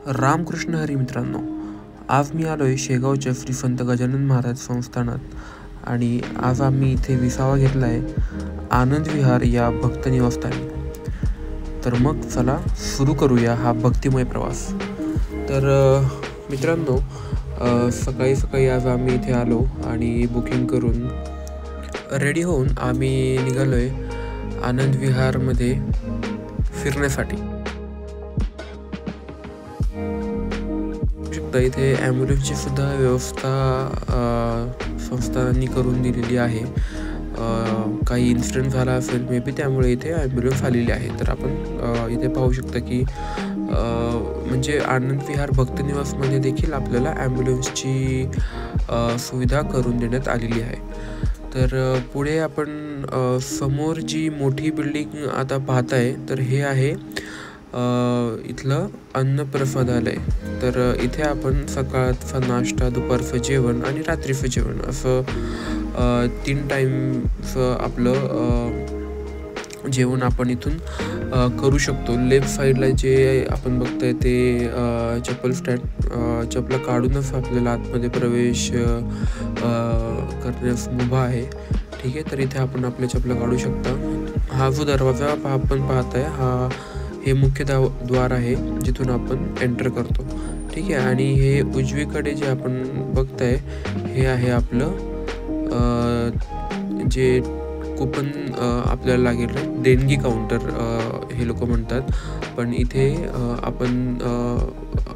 रामकृष्ण हरी मित्रांनो, आज मी आलो आहे शेगावच्या श्री संत गजानन महाराज संस्थानात आणि आज आम्ही इथे विसावा घेतला आहे आनंद विहार या भक्त निवासस्थानी. तर मग चला सुरू करूया हा भक्तिमय प्रवास. तर मित्रांनो, सकाळी सकाळी आज आम्ही इथे आलो आणि बुकिंग करून रेडी होऊन आम्ही निघालो आहे आनंद विहारमध्ये फिरण्यासाठी. इथे ॲम्ब्युलन्सची सुद्धा व्यवस्था संस्थांनी करून दिलेली आहे. काही इन्सिडेंट झाला असेल मे बी, त्यामुळे इथे ॲम्ब्युलन्स आलेली आहे. तर आपण इथे पाहू शकता की म्हणजे आनंद विहार भक्त निवासमध्ये देखील आपल्याला ॲम्ब्युलन्सची सुविधा करून देण्यात आलेली आहे. तर पुढे आपण समोर जी मोठी बिल्डिंग आता पाहताय, तर हे आहे इथलं अन्नप्रसादालय. तर इथे आपण सकाळचा नाश्ता, दुपारचं जेवण आणि रात्रीचं जेवण असं 3 टाईमचं आपलं जेवण आपण इथून करू शकतो. लेफ्ट साईडला जे आपण बघताय ते चप्पल स्टँड, चपला काढूनच आपल्याला आतमध्ये प्रवेश करण्यास मुभा आहे. ठीक आहे, तर इथे आपण आपल्या चपला काढू शकता. हा जो दरवाजा आपण पाहताय हे मुख्य द्वार आहे जिथून आपण एंटर करतो. ठीक आहे, आणि हे उजवीकडे जे आपण बघताय हे आहे आपलं जे कुपन आपल्याला लागेल देणगी काउंटर हे लोक म्हणतात. पण इथे आपण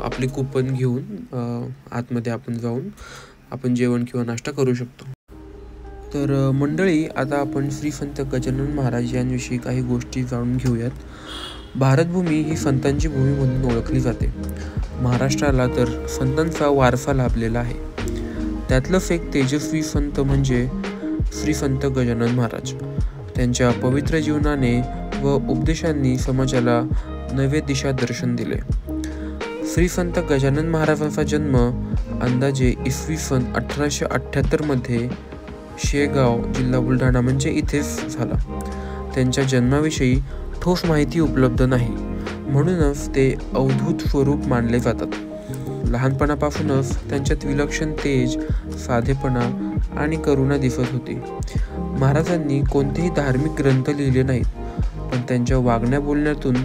आपली कुपन घेऊन आतमध्ये आपण जाऊन आपण जेवण किंवा नाश्ता करू शकतो. तर मंडळी, आता आपण श्री संत गजानन महाराज यांविषयी काही गोष्टी जाणून घेऊयात. भारतभूमी ही संतांची भूमी म्हणून ओळखली जाते. महाराष्ट्राला तर संतांचा वारसा लाभलेला आहे. त्यातलंच एक तेजस्वी संत म्हणजे श्री संत गजानन महाराज. त्यांच्या पवित्र जीवनाने व उपदेशांनी समाजाला नवे दिशा दर्शन दिले. श्री संत गजानन महाराजांचा जन्म अंदाजे इसवी सन 1878 मध्ये शेगाव, जिल्हा बुलढाणा म्हणजे इथेच झाला. त्यांच्या जन्माविषयी ठोस माहिती उपलब्ध नाही, म्हणूनच ते अवधूत स्वरूप मानले जातात. लहानपणापासूनच त्यांच्यात विलक्षण तेज, साधेपणा आणि करुणा दिसत होती. महाराजांनी कोणतेही धार्मिक ग्रंथ लिहिले नाहीत, पण त्यांच्या वागण्या बोलण्यातून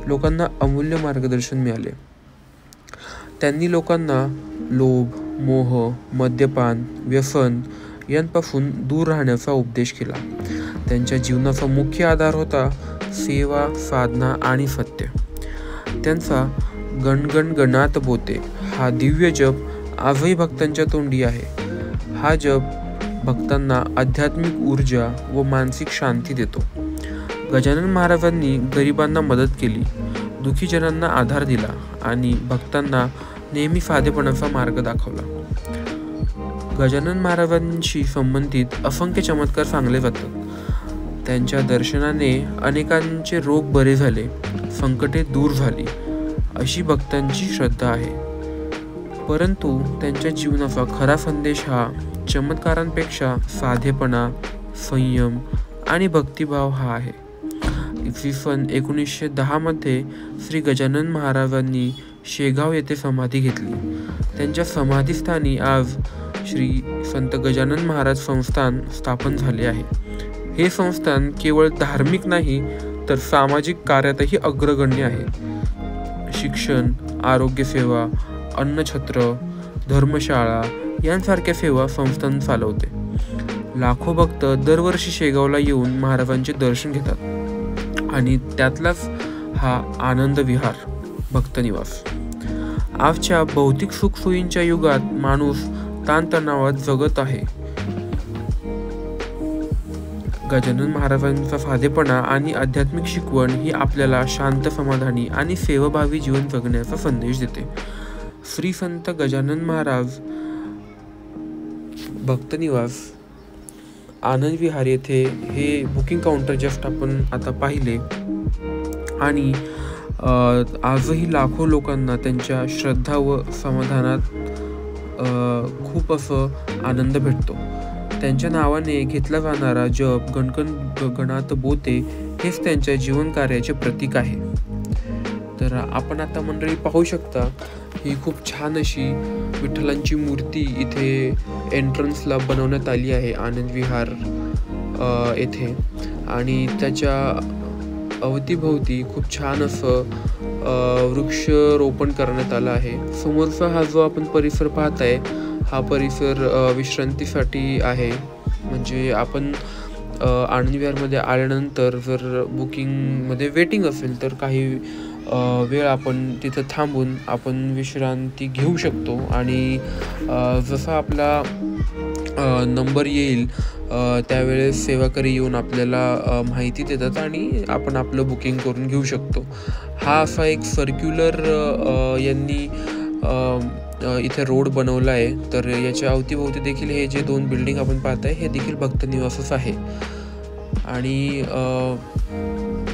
लोकांना अमूल्य मार्गदर्शन मिळाले. त्यांनी लोकांना लोभ, मोह, मद्यपान, व्यसन यांपासून दूर राहण्याचा उपदेश केला. त्यांच्या जीवनाचा मुख्य आधार होता सेवा, साधना आणि सत्य. त्यांचा गणगण गणात बोते हा दिव्य जप आजही भक्तांच्या तोंडी आहे. हा जप भक्तांना आध्यात्मिक ऊर्जा व मानसिक शांती देतो. गजानन महाराजांनी गरिबांना मदत केली, दुःखीजनांना आधार दिला आणि भक्तांना नेहमी साधेपणाचा मार्ग दाखवला. गजानन महाराजांशी संबंधित असंख्य चमत्कार सांगले जातात. त्यांच्या दर्शनाने अनेकांचे रोग बरे झाले, संकटे दूर झाली, अशी भक्तांची श्रद्धा आहे. परंतु त्यांच्या जीवनाचा खरा संदेश हा चमत्कारांपेक्षा साधेपणा, संयम आणि भक्तिभाव हा आहे. इसवी सन 1910 मध्ये श्री गजानन महाराजांनी शेगाव येथे समाधी घेतली. त्यांच्या समाधीस्थानी आज श्री संत गजानन महाराज संस्थान स्थापन झाले आहे. हे संस्थान केवळ धार्मिक नाही तर सामाजिक कार्यातही अग्रगण्य आहे. शिक्षण, आरोग्यसेवा, अन्नछत्र, धर्मशाळा यांसारख्या सेवा संस्थान चालवते. लाखो भक्त दरवर्षी शेगावला येऊन महाराजांचे दर्शन घेतात आणि त्यातलाच हा आनंद विहार भक्त निवास. आजच्या भौतिक सुखसोयींच्या युगात माणूस ताणतणावात जगत आहे. गजानन महाराजांचा साधेपणा आणि आध्यात्मिक शिकवण ही आपल्याला शांत, समाधानी आणि सेवाभावी जीवन जगण्याचा संदेश देते. श्री संत गजानन महाराज भक्त निवास आनंद विहार येथे हे बुकिंग काउंटर जस्ट आपण आता पाहिले आणि आजही लाखो लोकांना त्यांच्या श्रद्धा व समाधानात खूप असं आनंद भेटतो. त्यांच्या नावाने घेतला जाणारा जप गणगण गणात बोते हेच त्यांच्या जीवन कार्याचे प्रतीक आहे. तर आपण आता मंडळी पाहू शकता, ही खूप छान अशी विठ्ठलांची मूर्ती इथे एंट्रन्सला बनवण्यात आली आहे आनंद विहार येथे. आणि त्याच्या अवतीभोवती खूप छान असं वृक्षरोपण करण्यात आलं आहे. समोरचा हा जो आपण परिसर पाहत आहे, हा परिसर विश्रांतीसाठी आहे. म्हणजे आपण आनंद विहारमध्ये आल्यानंतर जर बुकिंगमध्ये वेटिंग असेल तर काही वेळ आपण तिथं थांबून आपण विश्रांती घेऊ शकतो. आणि जसा आपला नंबर येईल त्यावेळेस सेवाकरी येऊन आपल्याला माहिती देतात आणि आपण आपलं बुकिंग करून घेऊ शकतो. हा असा एक सर्क्युलर यांनी इथे रोड बनवला आहे. तर याच्या अवतीभोवती देखील हे जे 2 बिल्डिंग आपण पाहत आहे, हे देखील भक्त निवासच आहे. आणि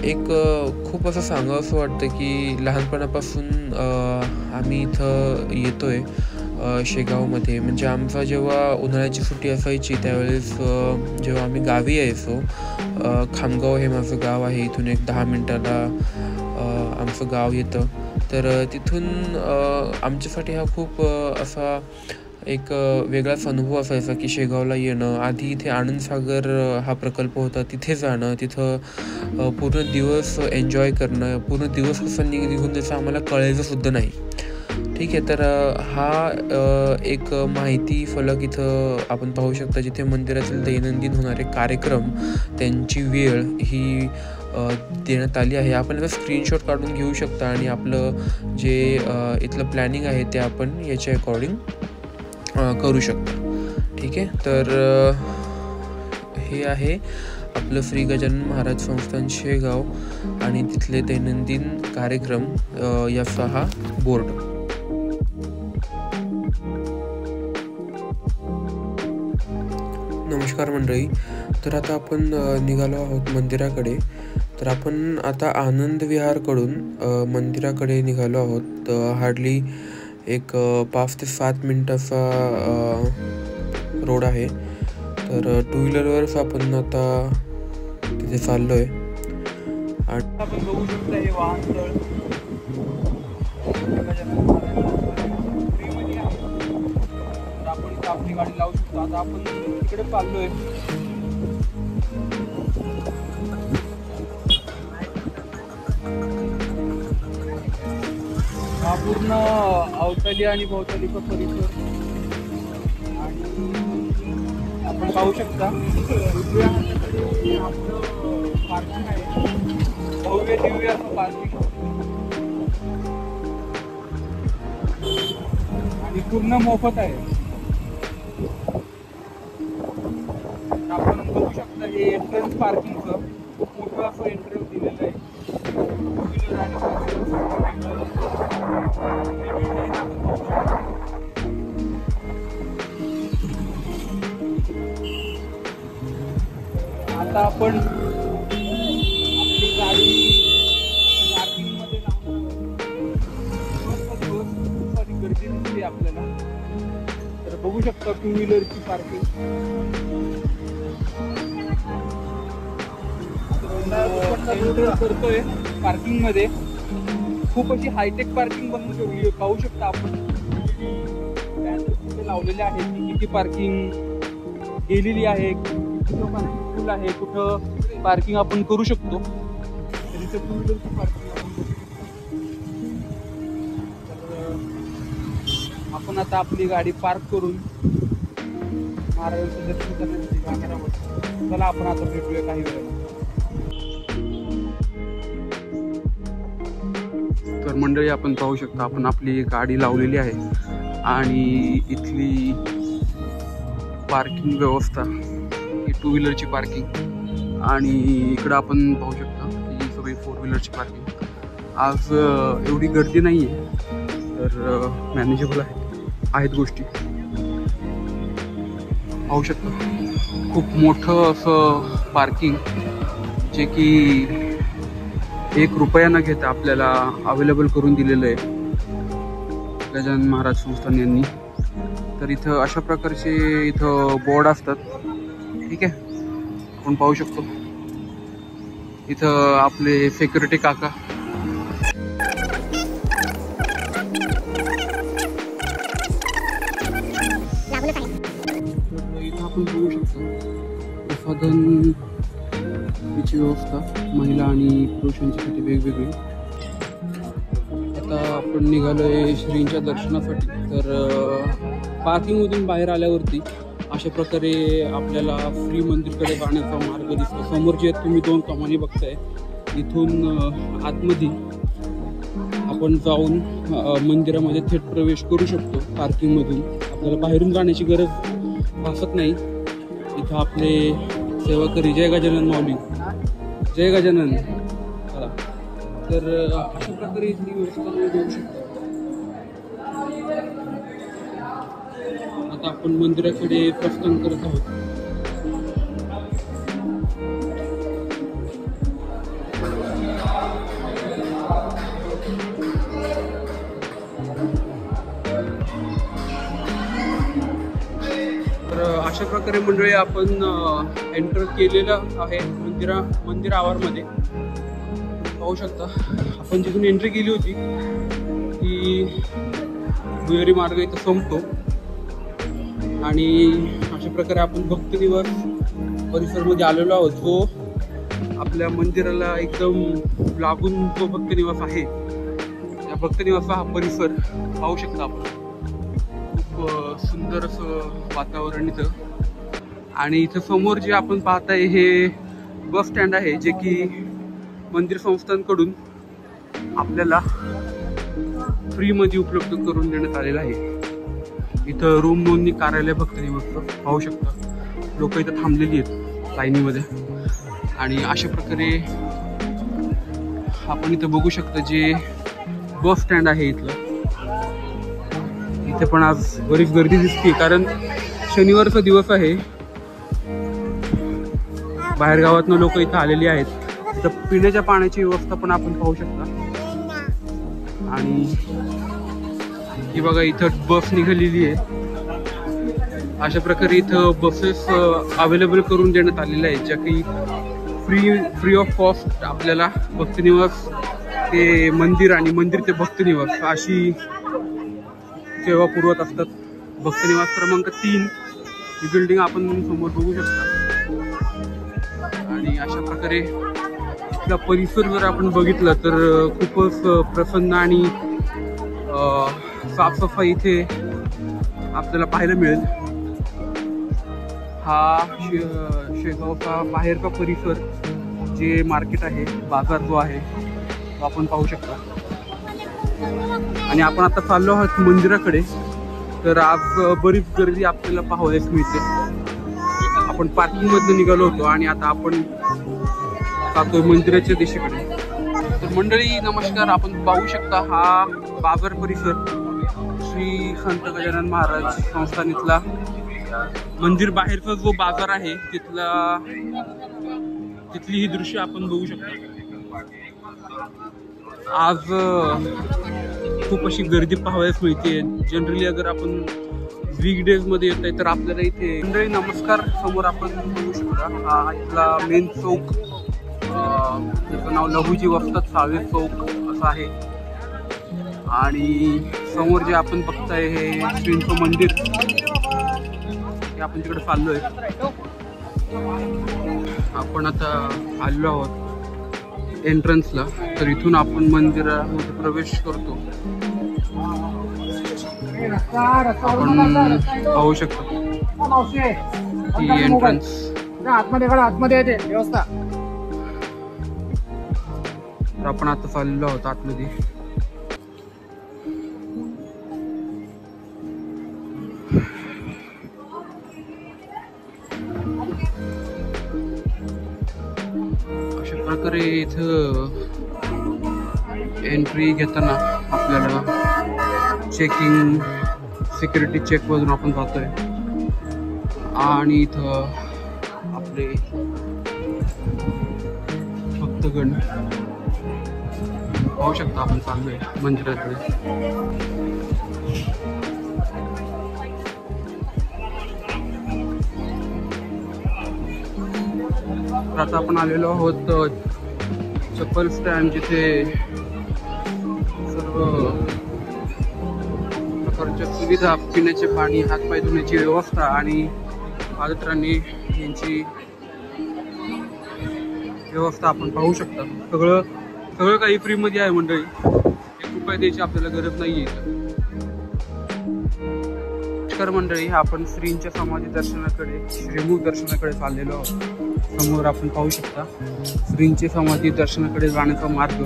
एक खूप असं सांगावं असं वाटतं की लहानपणापासून आम्ही इथं येतोय शेगावमध्ये. म्हणजे आमचा जेव्हा उन्हाळ्याची सुट्टी असायची त्यावेळेस जेव्हा आम्ही गावी यायचो, खामगाव हे माझं गाव आहे, इथून एक 10 मिनिटाला आमचं गाव येतं. तर तिथून आमच्यासाठी हा खूप असा एक वेगळाच अनुभव असायचा की शेगावला येणं. आधी इथे आनंदसागर हा प्रकल्प होता, तिथे जाणं, तिथं पूर्ण दिवस एन्जॉय करणं, पूर्ण दिवस कसं निघून जायचं आम्हाला कळायचंसुद्धा नाही. ठीक आहे. तर हा एक माहिती फलक इथं आपण पाहू शकता, जिथे मंदिरातील दैनंदिन होणारे कार्यक्रम, त्यांची वेळ ही देण्यात आली आहे. आपण याचा स्क्रीनशॉट काढून घेऊ शकता आणि आपलं जे इथलं प्लॅनिंग आहे ते आपण याच्या अकॉर्डिंग करू शकता. ठीक आहे. तर हे आहे आपलं श्री गजानन महाराज संस्थान शेगाव आणि तिथले दैनंदिन कार्यक्रम याचा हा बोर्ड. नमस्कार मंडळी. तर आता आपण निघालो आहोत मंदिराकडे. तर आपण आता आनंद विहारकडून मंदिराकडे निघालो आहोत. हार्डली एक 5 ते 7 मिनिटाचा रोड आहे. तर 2 व्हीलरवरच आपण आता तिथे चाललो आहे. आणि आपण बघू शकता हे वाहनतळ फ्रीमध्ये आहे. तर आपण इथं आपली गाडी लावू शकतो. आता आपण तिकडे चाललोय. हा पूर्ण अवतली आणि भोवतालीचा परिसर आणि आपण पाहू शकता आपलं पार्किंग आहे. भव्य दिव्य असं पार्किंग आणि पूर्ण मोफत आहे. आपण बघू शकता हे एंट्रन्स पार्किंगचं खूप मोठं असं एंट्रन्स दिलेलं आहे. आता आपण आपली गाडी पार्किंगमध्ये लावून गर्दी दिसते आपल्याला. तर बघू शकता 2 व्हीलरची पार्किंग करतोय. पार्किंग मध्ये खूप अशी हायटेक पार्किंग बनवून ठेवली पाहू शकता आपण. तिथे लावलेले आहे की किती पार्किंग गेलेली आहे, कुठं पार्किंग फुल आहे, कुठं पार्किंग आपण करू शकतो. तर इथे 2 व्हीलरची पार्किंग आपण आता आपली गाडी पार्क करून महाराजांचं दर्शन करण्यासाठी जाणार आहोत. चला आपण आता भेटूया काही वेळेला. तर मंडळी आपण पाहू शकता आपण आपली गाडी लावलेली आहे आणि इथली पार्किंग व्यवस्था ही 2 व्हीलरची पार्किंग आणि इकडं आपण पाहू शकता ही सगळी 4 व्हीलरची पार्किंग. आज एवढी गर्दी नाही आहे, तर मॅनेजेबल आहेत गोष्टी. पाहू शकता खूप मोठं असं पार्किंग जे की 1 रुपया न घेता आपल्याला अवेलेबल करून दिलेलं आहे गजानन महाराज संस्थान यांनी. तर इथं अशा प्रकारचे इथं बोर्ड असतात. ठीक आहे. आपण पाहू शकतो इथं आपले सिक्युरिटी काका याची व्यवस्था महिला आणि पुरुषांच्यासाठी वेगवेगळी. आता आपण निघालोय श्रींच्या दर्शनासाठी. तर पार्किंगमधून बाहेर आल्यावरती अशा प्रकारे आपल्याला श्री मंदिरकडे जाण्याचा मार्ग दिसतो. समोर जे तुम्ही 2 कमानी बघताय, इथून आतमध्ये आपण जाऊन मंदिरामध्ये थेट प्रवेश करू शकतो. पार्किंगमधून आपल्याला बाहेरून जाण्याची गरज भासत नाही. इथं आपले सेवाकरी जय गजानन माऊली, जय गजानन. तर अशा प्रकारे इथली व्यवस्था देऊ शकतो. आता आपण मंदिराकडे प्रस्थान करत आहोत. तर अशा प्रकारे मंडळी आपण एंटर केलेलं आहे मंदिर आवारमध्ये. पाहू शकता आपण जिथून एंट्री केली होती ती भुयारी मार्ग इथं संपतो आणि अशा प्रकारे आपण भक्तनिवास परिसरमध्ये आलेलो आहोत. जो आपल्या मंदिराला एकदम लागून जो भक्तनिवास आहे, त्या भक्तनिवासा हा परिसर पाहू शकता आपण. खूप सुंदर असं वातावरण इथं. आणि इथं समोर जे आपण पाहताय हे बस स्टँड आहे, जे की मंदिर संस्थांकडून आपल्याला फ्रीमध्ये उपलब्ध करून देण्यात आलेलं आहे. इथं रूम नोंदणी कार्यालय भक्तनिवास पाहू शकता. लोक इथं थांबलेली आहेत लाईनीमध्ये. आणि अशा प्रकारे आपण इथं बघू शकता जे बस स्टँड आहे इथलं. इथे पण आज बरीच गर्दी दिसते, कारण शनिवारचा दिवस आहे. बाहेर गावातनं लोक इथं आलेली आहेत. तर पिण्याच्या पाण्याची व्यवस्था पण आपण पाहू शकता. आणि ही बघा इथं बस निघालेली आहे. अशा प्रकारे इथं बसेस अवेलेबल करून देण्यात आलेल्या आहेत, ज्या की फ्री ऑफ कॉस्ट आपल्याला भक्तनिवास ते मंदिर आणि मंदिर ते भक्तनिवास अशी सेवा पुरवत असतात. भक्तनिवास क्रमांक 3 ही बिल्डिंग आपण समोर बघू शकता. आणि अशा प्रकारे इथला परिसर जर आपण बघितलं तर खूपच प्रसन्न आणि साफसफाई इथे आपल्याला पाहायला मिळेल. हा शेगावचा बाहेरचा परिसर, जे मार्केट आहे, बाजार जो आहे तो आपण पाहू शकता. आणि आपण आता चाललो आहोत मंदिराकडे. तर आज बरीच गर्दी आपल्याला पाहावयास मिळते. आपण पार्किंगमधून निघालो होतो आणि आता आपण जातोय मंदिराच्या दिशेकडे. तर मंडळी नमस्कार. आपण पाहू शकता हा बाजार परिसर श्री संत गजानन महाराज संस्थानीतला मंदिर बाहेरचा जो बाजार आहे तिथली ही दृश्य आपण बघू शकता. आज खूप अशी गर्दी पाहावयास मिळते. जनरली अगर आपण वीकडेज मध्ये येत आहे तर आपल्याला इथे. मंडळी नमस्कार. समोर आपण बघू शकता हा इथला मेन चौक, त्याचं नाव लहुजी वस्ताद साळवे चौक असं आहे. आणि समोर जे आपण बघताय हे श्रींचं मंदिर, हे आपण तिकडे चाललोय. आपण आता आलेलो आहोत एंट्रन्सला. तर इथून आपण मंदिरामध्ये प्रवेश करतो. आपण पाहू शकतो ही एंट्रन्स. आतमध्ये व्यवस्था. आपण आता चाललेलो आहोत आतमध्ये. अशा प्रकारे इथं एंट्री घेताना आपल्याला चेकिंग, सिक्युरिटी चेक मधून आपण जातोय. आणि इथं आपले भक्तगण पाहू शकता. आपण चाललोय मंदिराकडे. आता आपण आलेलो आहोत चप्पल स्टँड, जिथे सर्व प्रकारच्या सुविधा, पिण्याचे पाणी, हातपाय धुण्याची व्यवस्था आणि पादत्राणे यांची व्यवस्था आपण पाहू शकता. सगळं काही फ्रीमध्ये आहे मंडळी. 1 रुपया द्यायची आपल्याला गरज नाही आहे. नमस्कार मंडळी, आपण श्रींच्या समाधी दर्शनाकडे, श्रीमुख दर्शनाकडे चाललेलो आहोत. समोर आपण पाहू शकता श्रींची समाधी दर्शनाकडे जाण्याचा मार्ग.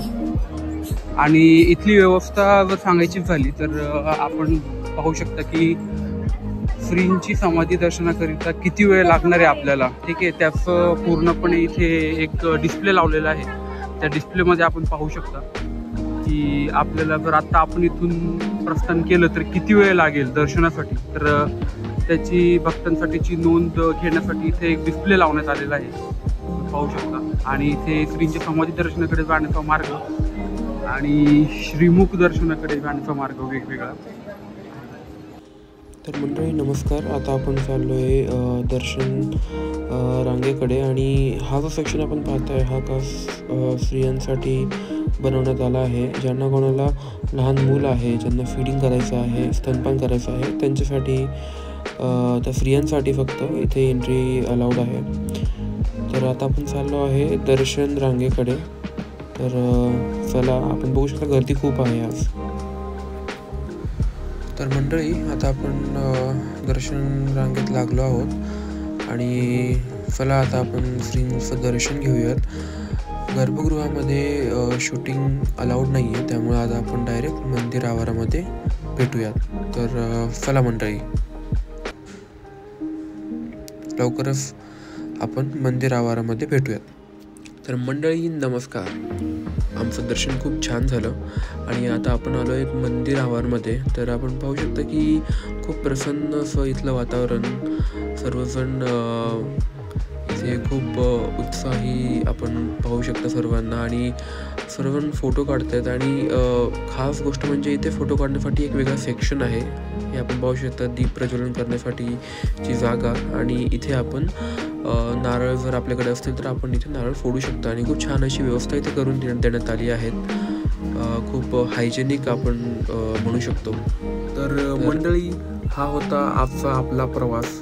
आणि इथली व्यवस्था जर सांगायची झाली तर आपण पाहू शकता की श्रींची समाधी दर्शनाकरिता किती वेळ लागणार आहे आपल्याला. ठीक आहे, त्याचं पूर्णपणे इथे एक डिस्प्ले लावलेला आहे. त्या डिस्प्लेमध्ये आपण पाहू शकता की आपल्याला जर आता आपण इथून प्रस्थान केलं तर किती वेळ लागेल दर्शनासाठी. तर त्याची भक्तांसाठीची नोंद घेण्यासाठी इथे एक डिस्प्ले लावण्यात आलेला आहे, पाहू शकता. आणि इथे श्रींच्या समाधी दर्शनाकडे जाण्याचा मार्ग आणि श्रीमुख दर्शनाकडे जाण्याचा मार्ग वेगवेगळा. तर मंडळी नमस्कार, आता आपण चाललो आहे दर्शन रांगेकडे. आणि हा जो सेक्शन आपण पाहतोय हा खास स्त्रियांसाठी बनवण्यात आला आहे. ज्यांना कोणाला लहान मूल आहे, ज्यांना फीडिंग करायचं आहे, स्तनपान करायचं आहे, त्यांच्यासाठी त्या स्त्रियांसाठी फक्त इथे एंट्री अलाउड आहे. तर आता आपण चाललो आहे दर्शन रांगेकडे. तर चला, आपण बघू शकता गर्दी खूप आहे आज. तर मंडळी आता आपण दर्शन रांगेत लागलो आहोत आणि चला आता आपण श्रींचं दर्शन घेऊयात. गर्भगृहामध्ये शूटिंग अलाउड नाही आहे, त्यामुळे आता आपण डायरेक्ट मंदिर आवारामध्ये भेटूयात. तर चला मंडळी, लवकरच आपण मंदिर आवारामध्ये भेटूयात. तर मंडळी नमस्कार, आमचं दर्शन खूप छान झालं आणि आता आपण आलो आहे मंदिर आवारमध्ये. तर आपण पाहू शकता की खूप प्रसन्न असं इथलं वातावरण. सर्वजण इथे खूप उत्साही आपण पाहू शकता सर्वांना. आणि सर्वजण फोटो काढत आहेत. आणि खास गोष्ट म्हणजे इथे फोटो काढण्यासाठी एक वेगळा सेक्शन आहे. हे आपण पाहू शकता, दीप प्रज्वलन करण्यासाठीची जागा. आणि इथे आपण नारळ जर आपल्याकडे असतील तर आपण इथे नारळ फोडू शकतो. आणि खूप छान अशी व्यवस्था इथे करून देण्यात आली आहे. खूप हायजेनिक आपण म्हणू शकतो. तर मंडळी, हा होता आजचा आपला प्रवास.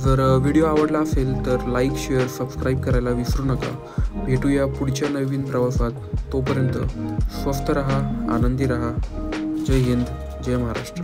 जर व्हिडिओ आवडला असेल तर लाईक, शेअर, सबस्क्राईब करायला विसरू नका. भेटूया पुढच्या नवीन प्रवासात. तोपर्यंत स्वस्थ रहा, आनंदी रहा. जय हिंद, जय महाराष्ट्र.